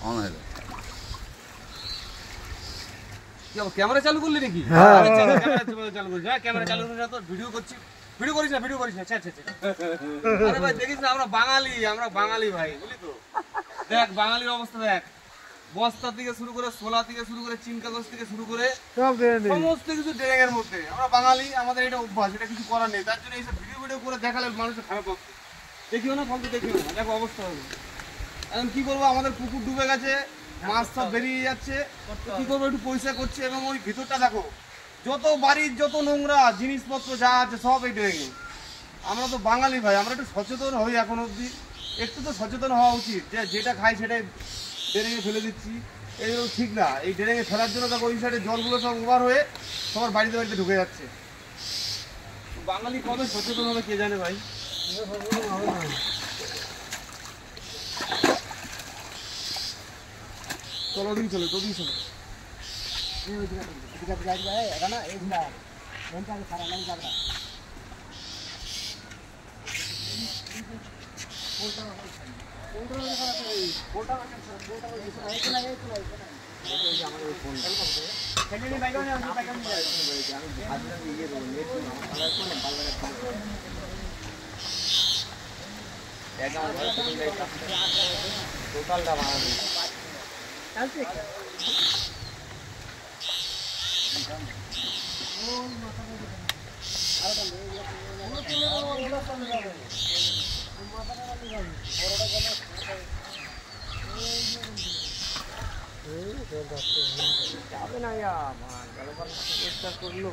On হয়ে যায়। Camera চালু করলি নাকি? চালু করছি, ক্যামেরা চালু করে তো ভিডিও করছি। ভিডিও করিস না, ভিডিও করিস না। আরে ভাই দেখিস না, আমরা বাঙালি ভাই, বুঝলি তো? দেখ বাঙালির অবস্থা দেখ, বস্তা থেকে শুরু করে ছোলা থেকে শুরু করে চিন কাগজ থেকে শুরু করে সমস্ত কিছু ড্রেনের মধ্যে। আমরা বাঙালি, আমাদের এটা অভ্যাস, এটা কিছু করার নেই। তার জন্য এইসব ভিডিও করে দেখালে মানুষের খারাপ হবে। দেখিও না, ফালতু দেখিও না, দেখো অবস্থা হবে। এখন কি করবো, আমাদের পুকুর ডুবে গেছে, মাছ সব বেরিয়ে যাচ্ছে, কি করবো, একটু পরিষ্কার করছে। এবং ওই ভিতরটা দেখো, যত বাড়ির যত নোংরা জিনিসপত্র যা আছে সব এই ড্রেনে। আমরা তো বাঙালি ভাই, আমরা একটু সচেতন হই। এখন অবধি একটু তো সচেতন হওয়া উচিত, যে যেটা খাই সেটাই ড্রেনে ফেলে দিচ্ছি, এইগুলো ঠিক না। এই ড্রেনে ফেলার জন্য দেখো ওই সাইডে জলগুলো সব ওভার হয়ে সবার বাড়িতে বাড়িতে ঢুকে যাচ্ছে। বাঙালি কবে সচেতন হবে কে জানে ভাই। চলো দিন চলো, তো দিন চলো। টোটালটা বানাবো যাবে না, করলো